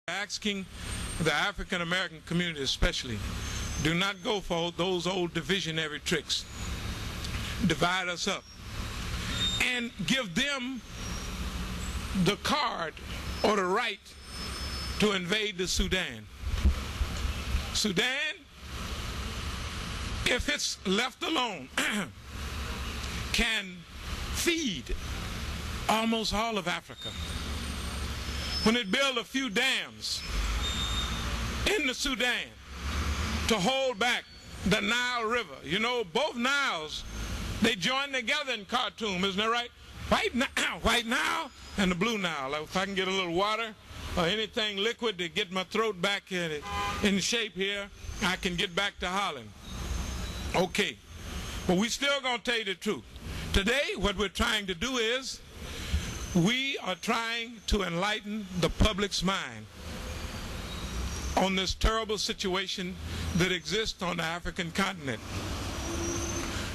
asking the African American community especially, do not go for those old divisionary tricks. Divide us up and give them the card or the right to invade the Sudan. Sudan, if it's left alone, can feed almost all of Africa. When it built a few dams in the Sudan to hold back the Nile River, you know, both Niles, they join together in Khartoum, isn't that right? White Nile and the Blue Nile. If I can get a little water or anything liquid to get my throat back in shape here, I can get back to Holland. Okay, but we still gonna tell you the truth. Today, what we're trying to do is we are trying to enlighten the public's mind on this terrible situation that exists on the African continent.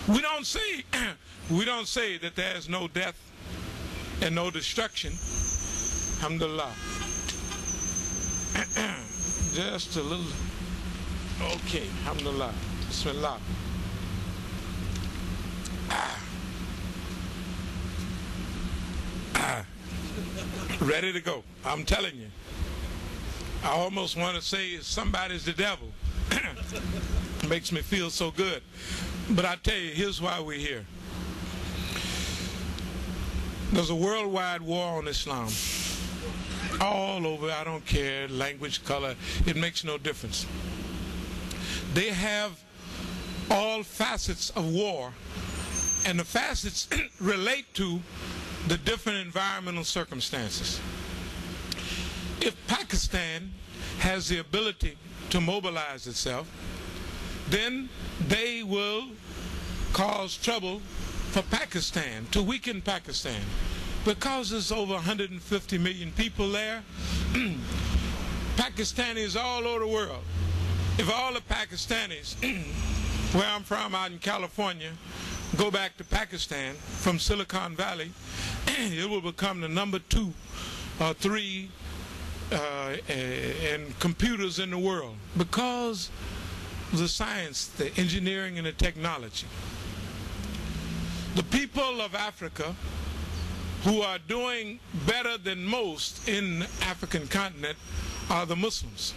We don't say that there's no death and no destruction. Alhamdulillah. Just a little. Okay, alhamdulillah. Bismillah. Ready to go. I'm telling you. I almost want to say somebody's the devil. Makes me feel so good. But I tell you, here's why we're here. There's a worldwide war on Islam. All over, I don't care, language, color, it makes no difference. They have all facets of war, and the facets relate to the different environmental circumstances. If Pakistan has the ability to mobilize itself, then they will cause trouble for Pakistan, to weaken Pakistan. Because there's over 150 million people there, Pakistanis all over the world. If all the Pakistanis, where I'm from out in California, go back to Pakistan from Silicon Valley, it will become the number 2 or 3 in computers in the world because of the science, the engineering, and the technology. The people of Africa who are doing better than most in the African continent are the Muslims.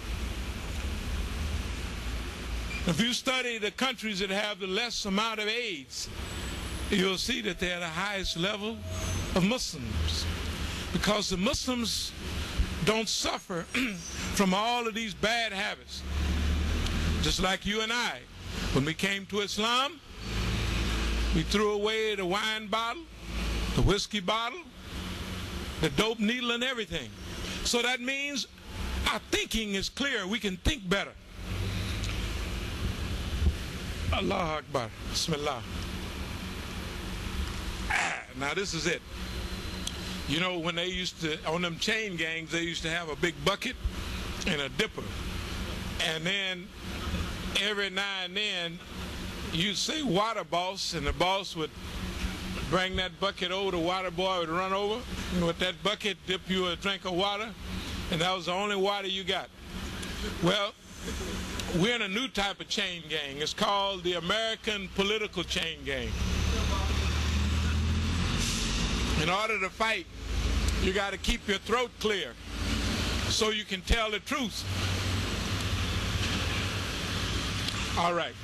If you study the countries that have the less amount of AIDS, you'll see that they're the highest level of Muslims, because the Muslims don't suffer from all of these bad habits. Just like you and I, when we came to Islam, we threw away the wine bottle, the whiskey bottle, the dope needle, and everything. So that means our thinking is clear. We can think better. Allahu Akbar. Bismillah. Now this is it. You know, when they used to, on them chain gangs, they used to have a big bucket and a dipper. And then every now and then you'd say water boss, and the boss would bring that bucket over, the water boy would run over, and with that bucket dip you a drink of water, and that was the only water you got. Well, we're in a new type of chain gang. It's called the American political chain gang. In order to fight, you got to keep your throat clear so you can tell the truth. All right.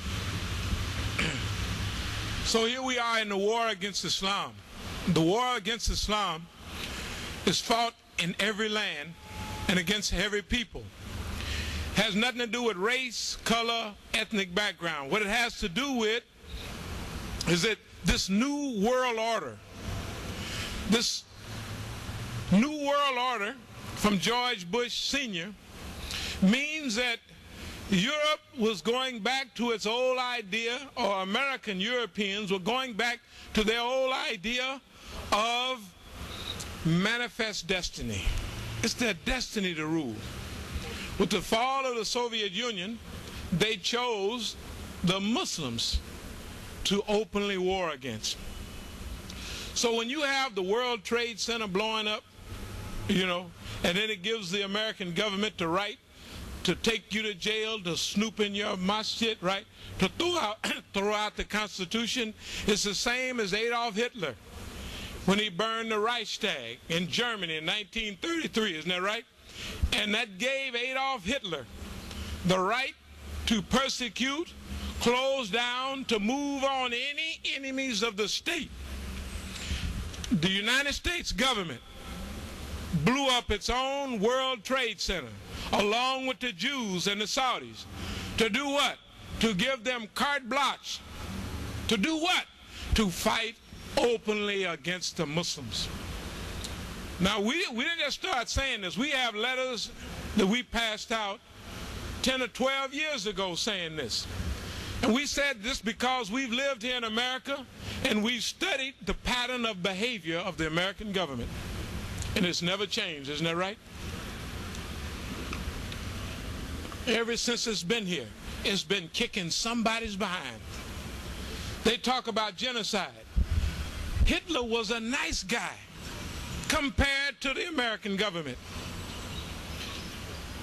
So here we are in the war against Islam. The war against Islam is fought in every land and against every people. Has nothing to do with race, color, ethnic background. What it has to do with is that this new world order, this new world order from George Bush Sr. means that Europe was going back to its old idea, or American Europeans were going back to their old idea of manifest destiny. It's their destiny to rule. With the fall of the Soviet Union, they chose the Muslims to openly war against. So when you have the World Trade Center blowing up you know, and then it gives the American government the right to take you to jail, to snoop in your masjid, right, to throw out the Constitution. It's the same as Adolf Hitler when he burned the Reichstag in Germany in 1933, isn't that right? And that gave Adolf Hitler the right to persecute, close down, to move on any enemies of the state. The United States government blew up its own World Trade Center along with the Jews and the Saudis. To do what? To give them carte blanche. To do what? To fight openly against the Muslims. Now, we didn't just start saying this. We have letters that we passed out 10 or 12 years ago saying this. And we said this because we've lived here in America and we've studied the pattern of behavior of the American government. And it's never changed, isn't that right? Ever since it's been here, it's been kicking somebody's behind. They talk about genocide. Hitler was a nice guy compared to the American government.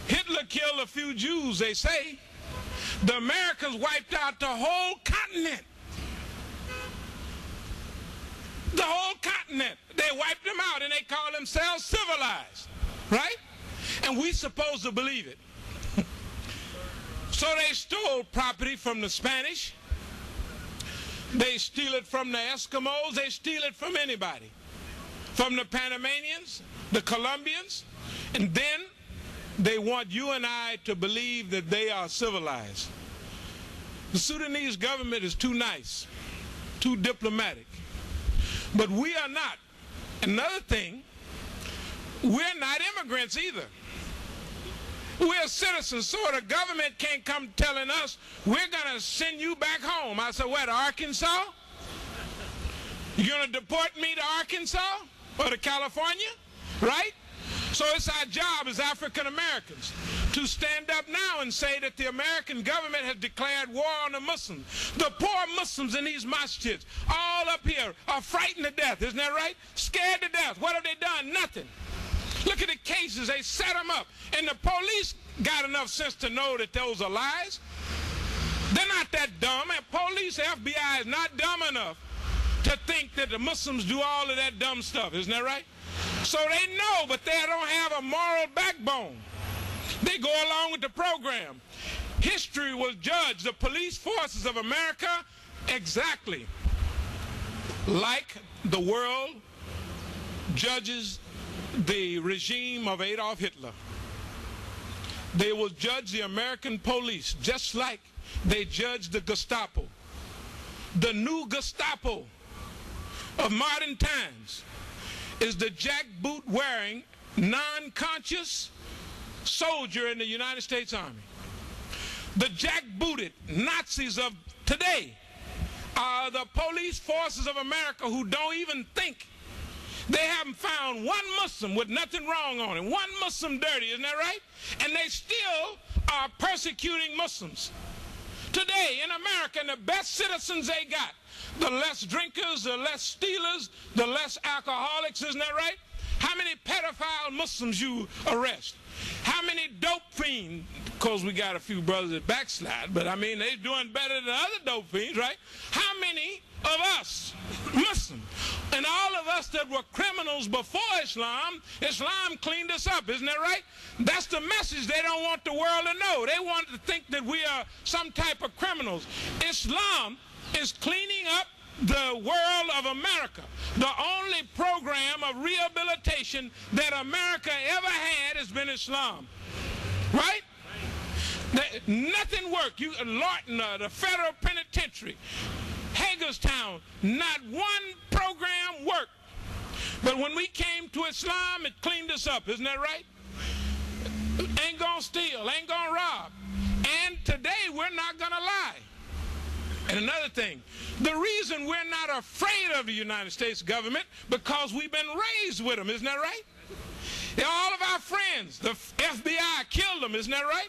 Hitler killed a few Jews, they say. The Americans wiped out the whole continent. The whole continent. They wiped them out and they call themselves civilized, right? And we supposed to believe it. So they stole property from the Spanish. They steal it from the Eskimos. They steal it from anybody. From the Panamanians, the Colombians, and then they want you and I to believe that they are civilized. The Sudanese government is too nice, too diplomatic. But we are not. Another thing, we're not immigrants either. We're citizens, so the government can't come telling us, we're going to send you back home. I said, what, Arkansas? You're going to deport me to Arkansas or to California, right? So it's our job as African Americans to stand up now and say that the American government has declared war on the Muslims. The poor Muslims in these masjids, all up here, are frightened to death, isn't that right? Scared to death. What have they done? Nothing. Look at the cases. They set them up. And the police got enough sense to know that those are lies. They're not that dumb. And police, FBI is not dumb enough to think that the Muslims do all of that dumb stuff. Isn't that right? So they know, but they don't have a moral backbone. They go along with the program. History will judge the police forces of America exactly like the world judges the regime of Adolf Hitler. They will judge the American police just like they judge the Gestapo. The new Gestapo of modern times is the jackboot wearing, non-conscious soldier in the United States Army. The jackbooted Nazis of today are the police forces of America who don't even think. They haven't found one Muslim with nothing wrong on him, one Muslim dirty, isn't that right? And they still are persecuting Muslims. Today in America, and the best citizens they got, the less drinkers, the less stealers, the less alcoholics, isn't that right? How many pedophile Muslims you arrest? How many dope fiends? Of course, we got a few brothers that backslide, but I mean, they're doing better than other dope fiends, right? How many of us, Muslims, and all of us that were criminals before Islam, Islam cleaned us up, isn't that right? That's the message they don't want the world to know. They want to think that we are some type of criminals. Islam is cleaning up the world of America. The only program of rehabilitation that America ever had has been Islam. Right? Nothing worked. Lawton, the federal penitentiary, Hagerstown, not one program worked. But when we came to Islam, it cleaned us up. Isn't that right? Ain't gonna steal, ain't gonna rob. And today we're not gonna lie. And another thing, the reason we're not afraid of the United States government, because we've been raised with them, isn't that right? All of our friends, the FBI killed them, isn't that right?